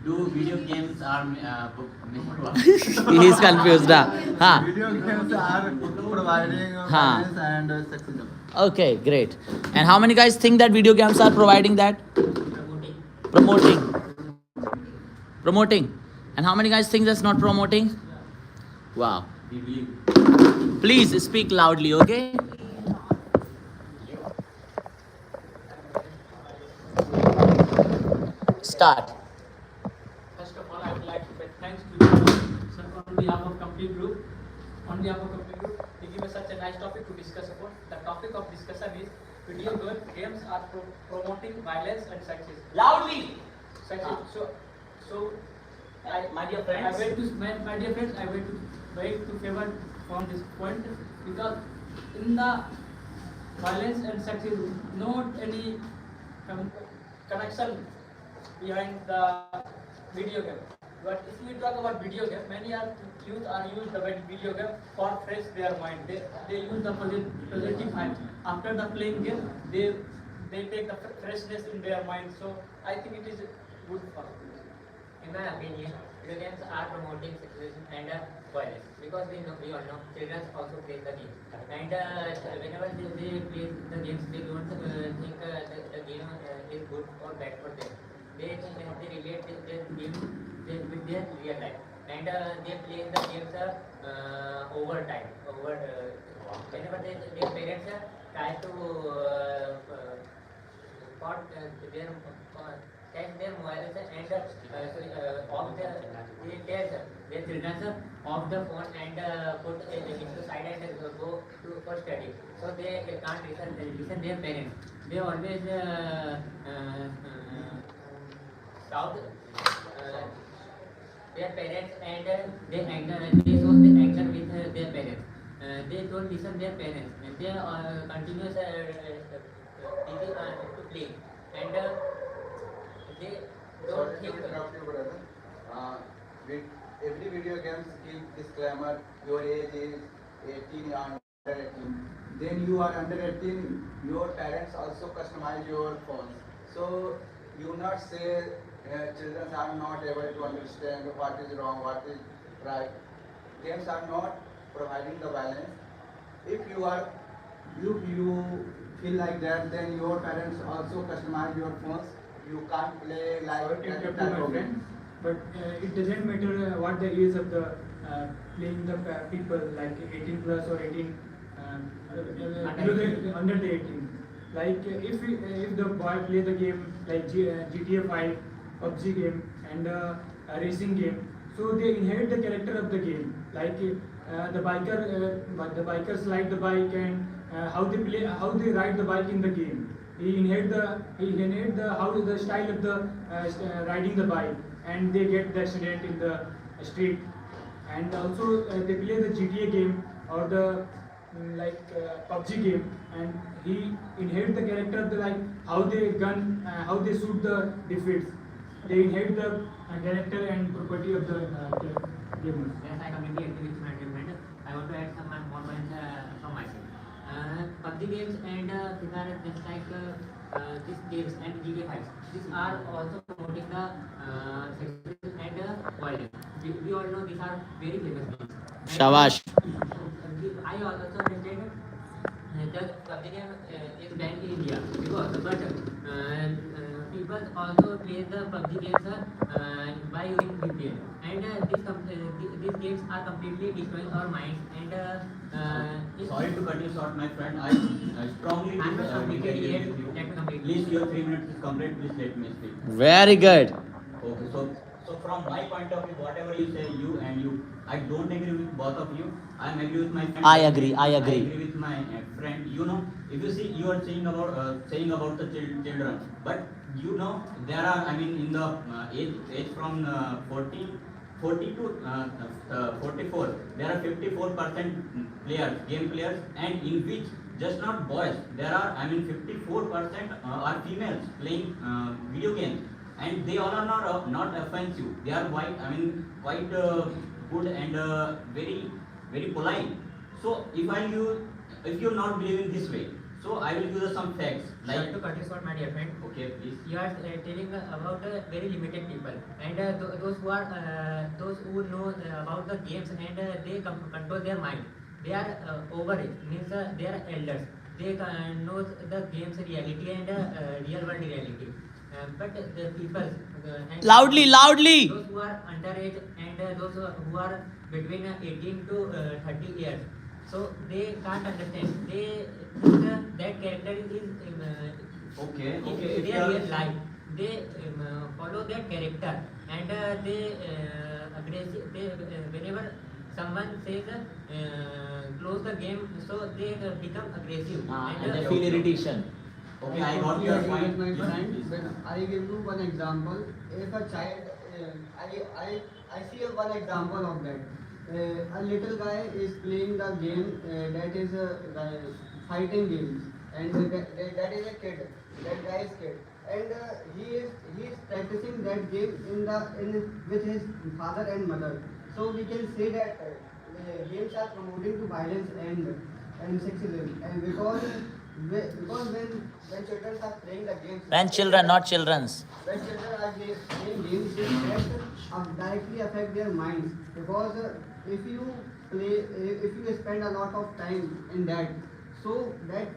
do video games are He is confused. Huh? Video games are providing balance and sexism. Okay, great. And how many guys think that video games are providing that? Promoting. Promoting. And how many guys think that's not promoting? Wow. we believe. Please speak loudly, okay? Start. First of all, I would like to say thanks to you, sir, on behalf of complete group. On behalf of complete group, they give us such a nice topic to discuss about. The topic of discussion is video games are promoting violence and sexism. Loudly. Sexism. So, My dear I friends. wait to my dear friends, I wait to favor from this point because in the violence and sexism, not any connection behind the video game. But if we talk about video game, many youth are use the video game for fresh their mind. They use the positive hype. After the playing game, they take the freshness in their mind. So I think it is good for. In my opinion, video games are promoting sexism and violence because we all know children also play the game, and whenever they play the games, they don't think the game is good or bad for them. They relate their game with their real life, and they play the games over time. Whenever their parents try to catch their mobiles and off their children off the phone and put into side and go to for study. So they can't listen their parents. They always shout their parents and they show their anger with their parents. They don't listen their parents and they continuous to play and they don't Sorry to think. interrupt you, brother. With every video games give disclaimer, your age is 18 or under 18. Then you are under 18, your parents also customize your phones. So you not say children are not able to understand what is wrong, what is right. Games are not providing the balance. If you feel like that, then your parents also customize your phones. You can't play like Sorry to that interrupt type you, my of friend, games. but it doesn't matter what the age of the playing the people like 18 plus or 18 under the 18. Like if the boy play the game like GTA 5, PUBG game and a racing game, so they inherit the character of the game. Like the bikers like the bike and how they ride the bike in the game. He inherit the how the style of the riding the bike, and they get the accident in the street. And also they play the GTA game or the PUBG game, and he inherit the character of the like how they shoot the defeats. They inherit the character and property of the gamers. Yes, I completely agree with my dear friend. I want to add some more points from my side. PUBG games and Free Fire, just like these games and GTA 5, these are also promoting the sexism and violence. We all know these are very famous games. And, Shabash. I also understand that PUBG game is banned in India because people also play the PUBG games by using VPN, and these games are completely destroying our minds. And Sorry to cut you short, my friend. I strongly I'm not completed disagree yet. with you. Let me complete. Please, your 3 minutes is complete. Please let me speak. Very good. Okay, so from my point of view, whatever you say, I don't agree with both of you. I am agree with my friend. I agree. I agree with my friend. You know, if you see, you are saying about the children, but you know there are, I mean, in the age from 40 to 44, there are 54% game players, and in which just not boys, there are, I mean, 54% are females playing video games, and they all are not offensive. They are quite good and very polite. So if you not believe in this way, So I will give you some facts. Sorry to cut you short, my dear friend. Okay, please. You are telling about very limited people, and those who know about the games, and they control their mind. They are over it, means they are elders. They know the game's reality and real world reality. But the people and Loudly, loudly. those who are underage and those who are between 18 to 30 years, so they can't understand. They think that character is Okay, in okay. If you their are- real life. They follow that character, and they aggressive. They whenever someone says close the game, so they become aggressive. And they feel irritation. Okay, I got your agree point. with my Yes, friend. please. When I give you one example, if a child, I see one example of that. A little guy is playing the game that is fighting games, and that is a kid. That guy is kid, and he is practicing that game in with his father and mother. So we can say that games are promoting to violence and sexism, and because when children are playing the games, When children, not children's. when children are playing games, that directly affect their minds. Because if you play, if you spend a lot of time in that, so that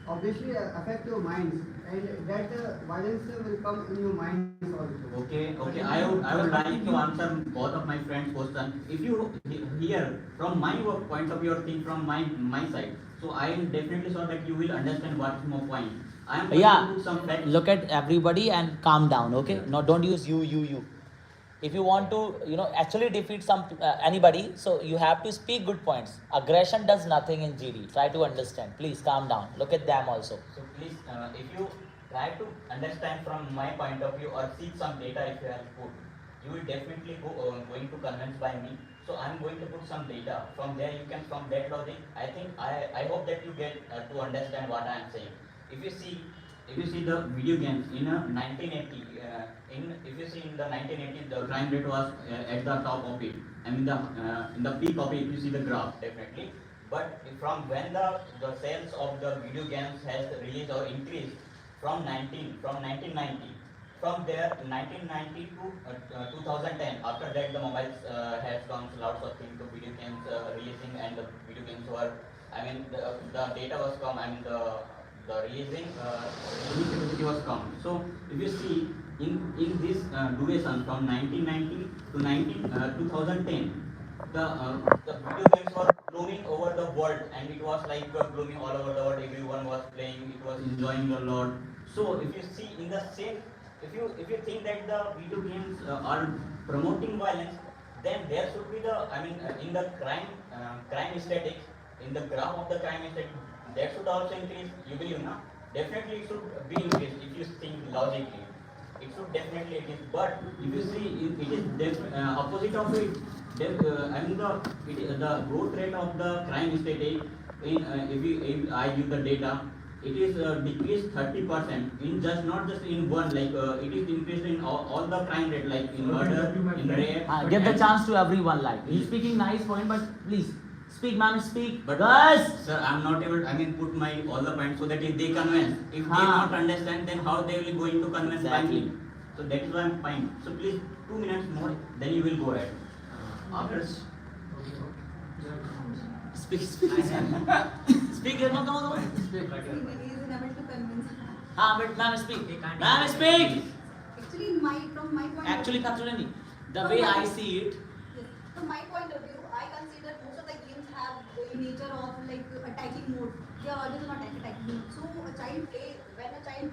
obviously affect your minds, and that violence will come in your minds also. Okay, okay. I would like to answer both of my friends' question. If you hear from my point of view or think from my side, so I am definitely sure that you will understand what's my point. I am going Yeah, to put some facts. look at everybody and calm down, okay? No, don't use you. If you want to, actually defeat anybody, so you have to speak good points. Aggression does nothing in GD. Try to understand. Please calm down. Look at them also. So please, if you try to understand from my point of view or seek some data if you have put, you will definitely going to convince by me. So I'm going to put some data. From there you can, from that logic, I think I hope that you get to understand what I am saying. If you see the video games in 1980, if you see in the 1980s, the crime rate was at the top of it. I mean in the peak of it, you see the graph definitely. But from when the sales of the video games has released or increased from 1990, from there 1990 to 2010. After that, the mobiles has come lots of things to video games releasing, and the video games were. I mean the data was come. I mean the releasing release capacity was come. So if you see in this duration from 1990 to 2010, the video games were blooming over the world, and it was like blooming all over the world. Everyone was playing, it was enjoying a lot. So if you see in the same, if you think that the video games are promoting violence, then there should be the, I mean in the crime statistics, in the graph of the crime statistics, that should also increase. You believe, na? Definitely it should be increased if you think logically. It should definitely increase. But if you see, it is opposite of it. I mean the growth rate of the crime statistic in if I give the data, it is decreased 30% in just not just in one, like it is increased in all the crime rate, like in murder, in rape. Give the and- chance to everyone. Like he's speaking nice point, but please speak, man. Speak. But Guys. sir, I'm not able. I mean, put my all the points so that if they convince, if they Haan. not understand, then how they will going to convince Exactly. by me? So that is why I'm fine. So please, 2 minutes more, then you will go ahead. After. Speak. Speak. Come on. He is unable to convince. But ma'am, speak. Ma'am, speak. Actually, from my point Actually, of view, Katulani, the way I see it, yes, from my point of view, I consider most of the games have the nature of like attacking mode. They are always on attacking mode. So when a child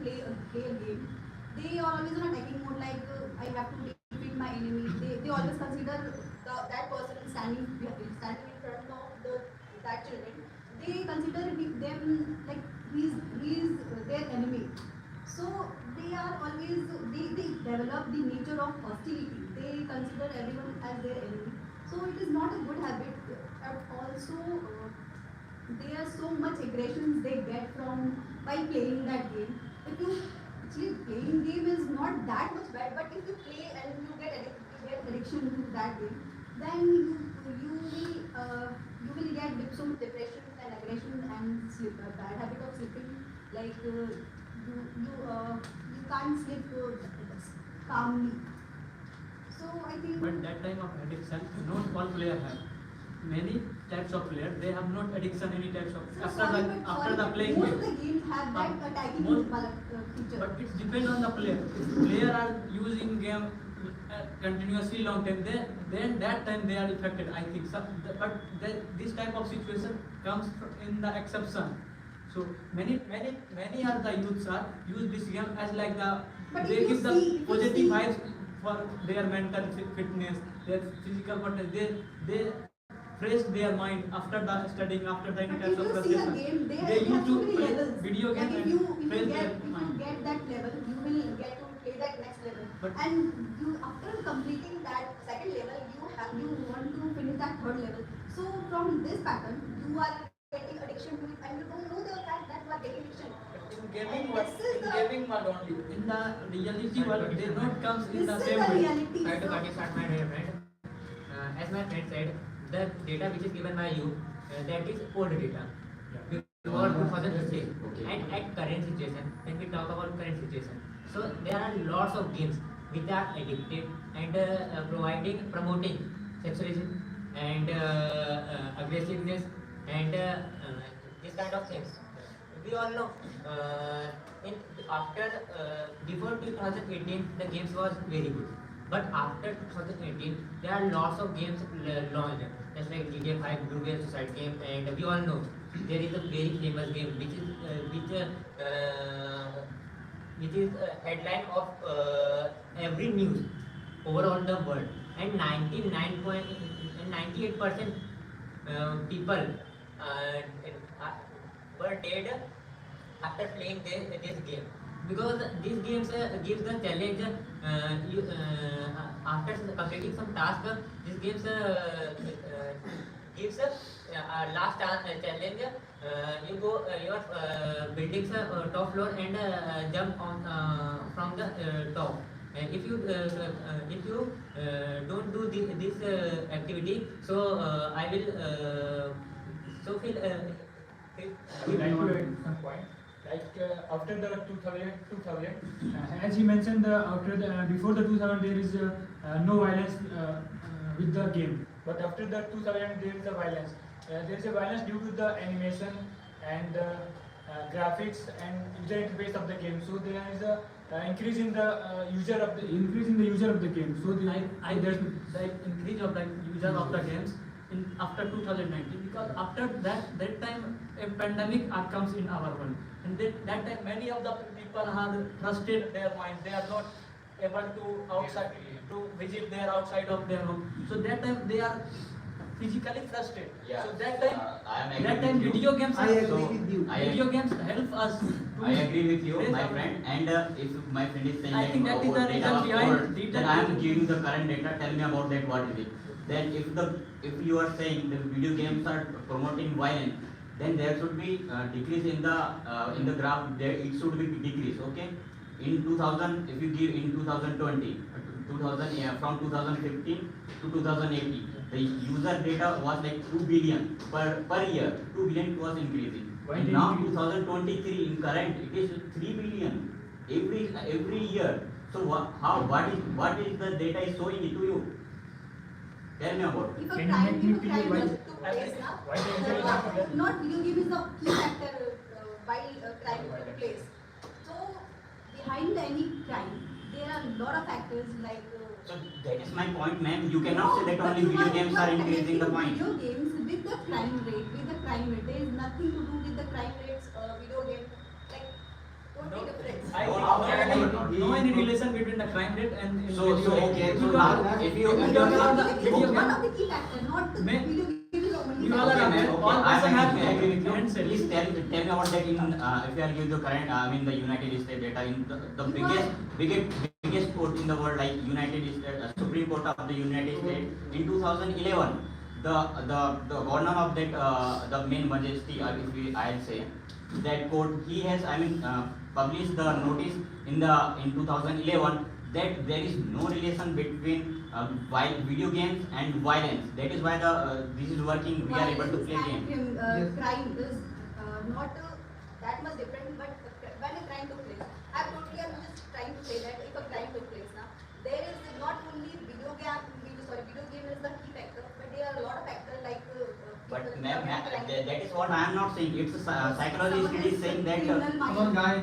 play a game, they are always on attacking mode. Like I have to defeat my enemy. They always consider that person standing in front of that children. They consider them like he is their enemy. So they are always they develop the nature of hostility. They consider everyone as their enemy. So it is not a good habit. And also there are so much aggressions they get from by playing that game. If you actually playing game is not that much bad, but if you play and you get addiction to that game, then you will get some depression and aggression bad habit of sleeping, like you can't sleep calmly. So I think. But that time of addiction, not all players have. Many types of players, they have not addiction any types of So after sorry, the but after sorry, the but playing most game. of the games have that attacking Most- feature. But it depends on the player. If player are using game continuously long time, then that time they are affected. I think. So, but this type of situation comes in the exception. So many are the youths are use this game as like the But they if you give the see- if you positive see- vibes for their mental fitness, their physical fitness. They fresh their mind after the studying, after the any But types if of you see a frustration. game, They they used have to so many play levels. video Like game if and you fresh their mind. get that level, you will get to play that next level. But- And you after completing that second level, you want to finish that third level. So from this pattern, you are getting addiction to it, and you don't know the fact that you are getting addiction. In gaming And world, this is in the- gaming world only. In the reality world, they not comes in the This is same the way. reality. Try to So- participate, my dear friend. As my friend said, the data which is given by you, that is old data. Before 2015. Okay. And at current situation, when we talk about current situation, so there are lots of games which are addictive and promoting sexualism and aggressiveness and this kind of things. We all know before 2018 the games was very good, but after 2018 there are lots of games launched, just like GTA 5 Blue Whale Suicide game, and we all know there is a very famous game which is headline of every news over all the world, and 98% people were dead after playing this game, because these games gives the challenge after completing some task. These games gives last challenge. You go your buildings top floor and jump on from the top. And if you don't do this activity, so I will so feel. I would like to add some point. Like after the 2000, as he mentioned, before the 2000 there is no violence with the game. But after the 2000 there is a violence. There is a violence due to the animation and graphics and user interface of the game. So there is a increase in the user of the game. So I there's the increase of the user of the games in after 2019, because after that time a pandemic comes in our world, and that time many of the people have trusted their mind. They are not able to visit their outside of their home. So that time they are physically frustrated. Yeah. So that time I am agree that time with you. video games I are- agree with you. Video games help us to I agree with you, face my our- friend. And if my friend is saying I think that is the about reason data behind or- data. then I am giving the current data. Tell me about that. What is it? Then if you are saying the video games are promoting violence, then there should be decrease in the graph. There it should be decrease. Okay. In 2000, if you give in 2020, 2000 from 2015 to 2018, the user data was like 2 billion per year. 2 billion was increasing. Why And did now it increase? 2023 in current it is 3 billion every year. So what is the data is showing it to you? Tell me about it. If a Can you crime, make me if a clear crime why- was took place now, why the internet is not together? not video game is the key factor while crime took place. So behind any crime, there are a lot of factors like. So that is my point, ma'am. You cannot say that but only you video are- games you are increasing the connecting point. Video games with the crime rate. There is nothing to do with the crime rates. Video game, like totally different. I No, think no any relation between the crime rate and in So video game. okay. So You are- now if you you are the It video is one game. of the key factors, not the May- video game is only. You all Okay, are ma'am, aware. okay. All I person have agree with you. handset. Please tell me about that in if you are give the current the United States data in the biggest court in the world, like United States Supreme Court of the United States in 2011, the governor of that the main majesty, if I'll say that court, he has published the notice in 2011 that there is no relation between video games and violence. That is why this is working. We are able to play games. Crime is not that much different, but when a crime took place, I'm just trying to say that if a crime took place now, there is not only video game is the key factor, but there are a lot of factors like. But people ma'am, commit crime. that is what I am not saying. It's a psychologist it is saying that. Criminal mind, Come on, guys.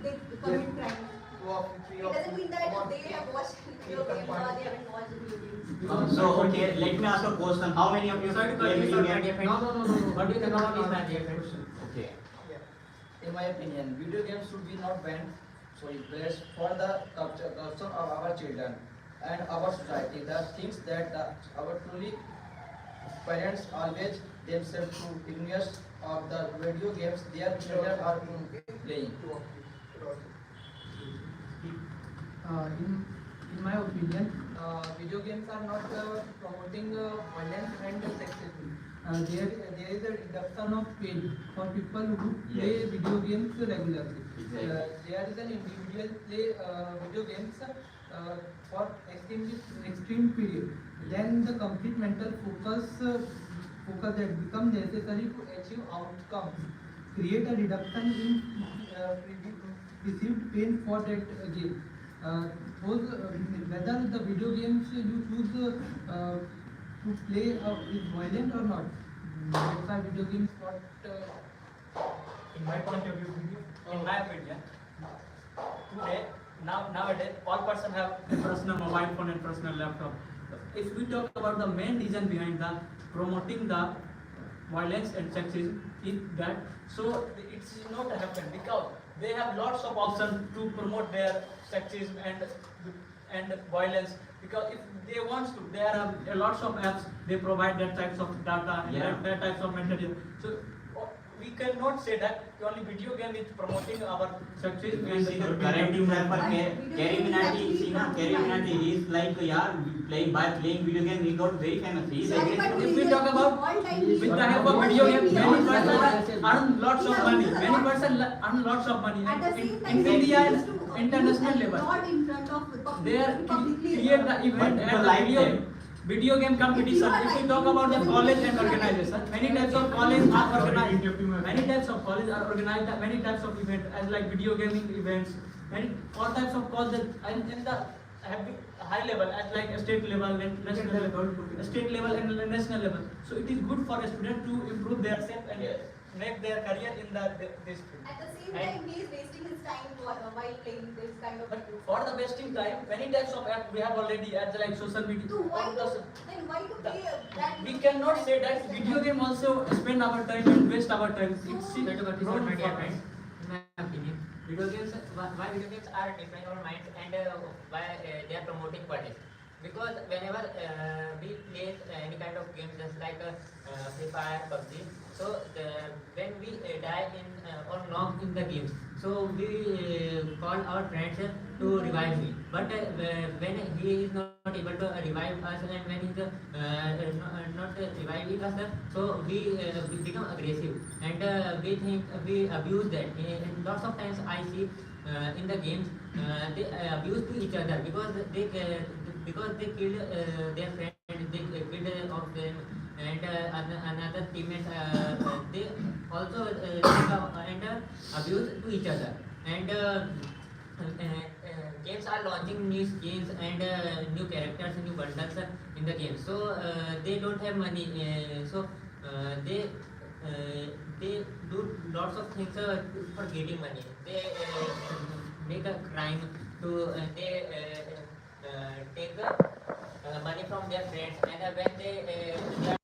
they commit crime. Two of three It of doesn't mean that come on. they have watched video games or they haven't watched video games. So okay, let me ask a question. How many of you Sorry to play cut you video short, game? my dear No, friend. no, no, no, no. What do you think about this, my dear friend? Okay. In my opinion, video games should be not banned. Sorry, best for the culture of our children and our society. The things that our truly parents always themselves to ignorance of the video games their children are playing. In my opinion, video games are not promoting violence and sexism. There is a reduction of pain for people who play Yes. video games regularly. Exactly. There is an individual play video games for extreme period. Then the complete mental focus that become necessary to achieve outcomes create a reduction in perceived pain for that game. Whether the video games you choose to play is violent or not. That's why video games In my point of view, in my opinion, today, nowadays, all person have a personal mobile phone and personal laptop. If we talk about the main reason behind the promoting the violence and sexism, is that so it's not happen because they have lots of options to promote their sexism and violence. Because if they want to, there are lots of apps they provide that types of data and Yeah. that types of material. So we cannot say that only video game is promoting our sexism You see the current example, Carrie Minati, see na, Carrie Minati, he is like, yeah, by playing video game, he got very famous. He is Sorry, but aggressive. If we talk about with the help of video game, many persons earn lots of money. Many persons earn lots of money At the same in time, India they and used to international do level. not in front of public, They are publicly, create the event But and people the like them. video game competition. If we talk about the college and organization, many types of college are organized. Many types of college are organized. Many types of events as like video gaming events. Many all types of colleges and in the high level as like state level and national level, state level and national level. So it is good for a student to improve their self and Yes. make their career in this field. At the same And- time, he is wasting his time while playing this kind of. But for the wasting time, many types of apps we have already as like social media. So why all to, the- then why to play that? We cannot say that video game also spend our time and waste our time. It's Sorry to cut you short, wrong my dear for friend. us. In my opinion, video games, why video games are destroying our minds and why they are promoting violence. Because whenever we play any kind of games, just like Free Fire, PUBG, so when we die in or knock in the games, so we call our friends to revive me. But when he is not able to revive us and when he is not reviving us, so we become aggressive and we think we abuse that. And lots of times I see in the games they abuse to each other because they kill their friends, they kill of them and another teammates they also and abuse to each other and games are launching new skins and new characters, new bundles in the game. So they don't have money, so they do lots of things for getting money. They make a crime to they take money from their friends and when they